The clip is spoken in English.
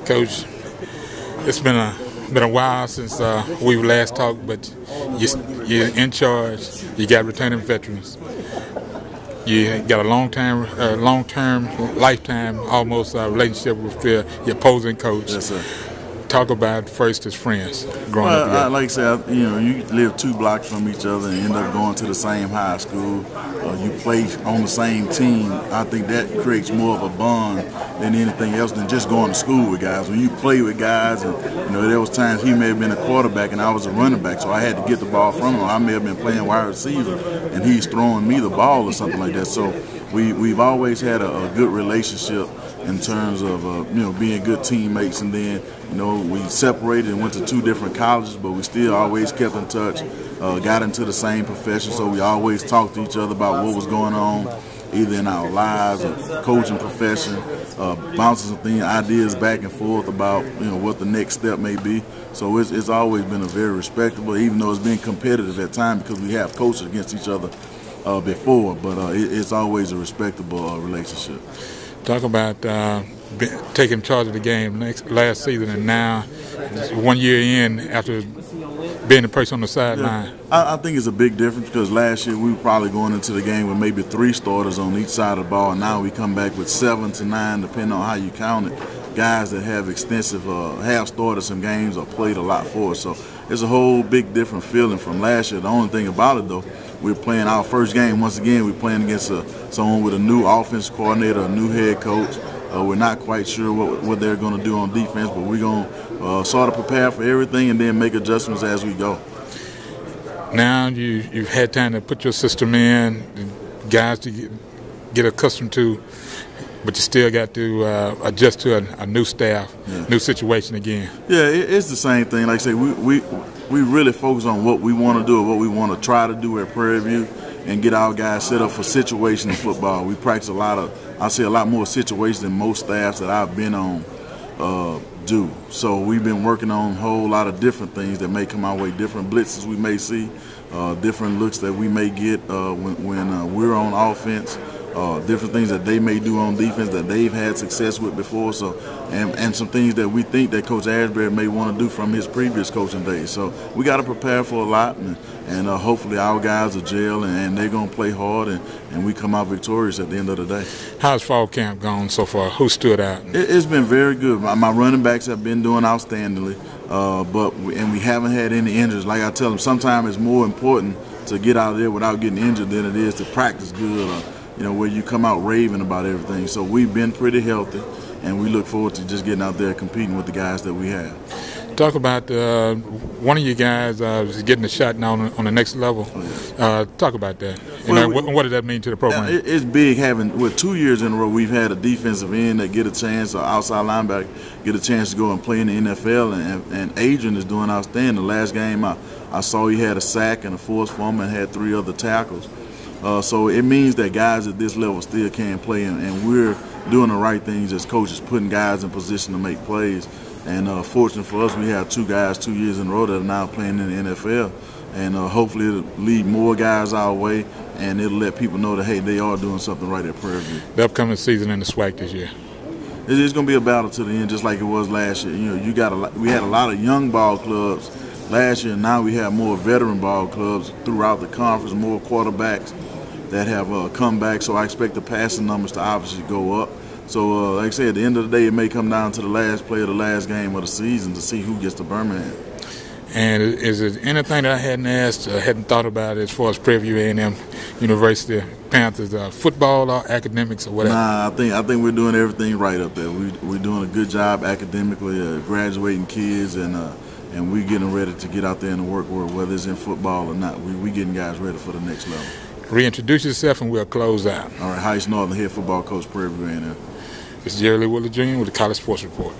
Coach, it's been a while since we've last talked, but you're in charge. You got returning veterans. You got a long-term, lifetime, almost relationship with your opposing coach. Yes, sir. Talk about first as friends growing up together. Like I said, you live 2 blocks from each other and end up going to the same high school. You play on the same team. I think that creates more of a bond than anything else than just going to school with guys. When you play with guys, and there was times he may have been a quarterback and I was a running back, so I had to get the ball from him. I may have been playing wide receiver and he's throwing me the ball or something like that. So we've always had a good relationship in terms of being good teammates, and then we separated and went to 2 different colleges, but we still always kept in touch. Got into the same profession, so we always talked to each other about what was going on, either in our lives or coaching profession, bouncing some things, ideas back and forth about what the next step may be. So it's always been a very respectable, even though it's been competitive at times because we have coached against each other before, but it's always a respectable relationship. Talk about taking charge of the game last season, and now 1 year in after being the person on the sideline. I think it's a big difference because last year we were probably going into the game with maybe 3 starters on each side of the ball. Now we come back with 7 to 9, depending on how you count it. Guys that have extensive, have started some games or played a lot for us. So it's a whole big different feeling from last year. The only thing about it, though, we're playing our first game. Once again, we're playing against someone with a new offensive coordinator, a new head coach. We're not quite sure what they're going to do on defense, but we're going to sort of prepare for everything and then make adjustments as we go. Now you've had time to put your system in, guys to get accustomed to, but you still got to adjust to a new staff, new situation again. Yeah, it's the same thing. Like I say, we really focus on what we want to do or what we want to try to do at Prairie View and get our guys set up for situational football. We practice a lot more situations than most staffs that I've been on do. So we've been working on a whole lot of different things that may come our way, different blitzes we may see, different looks that we may get when we're on offense. Different things that they may do on defense that they've had success with before, so and some things that we think that Coach Ashbury may want to do from his previous coaching days. So we got to prepare for a lot, and hopefully our guys are gel and they're going to play hard and we come out victorious at the end of the day. How's fall camp gone so far? Who stood out? It's been very good. My running backs have been doing outstandingly, and we haven't had any injuries. Like I tell them, sometimes it's more important to get out there without getting injured than it is to practice good. Where you come out raving about everything. So we've been pretty healthy, and we look forward to just getting out there competing with the guys that we have. Talk about one of you guys is getting a shot now on the next level. Talk about that. What does that mean to the program? It's big having, 2 years in a row, we've had a defensive end that get a chance, or outside linebacker get a chance to go and play in the NFL, and Adrian is doing outstanding. The last game I saw he had a sack and a forced fumble and had 3 other tackles. So it means that guys at this level still can play, and we're doing the right things as coaches, putting guys in position to make plays. And fortunate for us, we have 2 guys 2 years in a row that are now playing in the NFL. And hopefully it'll lead more guys our way, and it'll let people know that, hey, they are doing something right at Prairie View. The upcoming season in the SWAC this year. It's going to be a battle to the end, just like it was last year. We had a lot of young ball clubs last year, and now we have more veteran ball clubs throughout the conference, more quarterbacks that have come back, so I expect the passing numbers to obviously go up. So, like I said, at the end of the day, it may come down to the last play of the last game of the season to see who gets to Birmingham. And is there anything that I hadn't asked, hadn't thought about as far as Prairie View A&M University Panthers, football or academics or whatever? Nah, I think we're doing everything right up there. We're doing a good job academically, graduating kids, and we're getting ready to get out there in the work world, whether it's in football or not. We're getting guys ready for the next level. Reintroduce yourself and we'll close out. All right, Heishma, the head football coach, Prairie View A&M. This is Jerry Lee Woodley Jr. with the College Sports Report.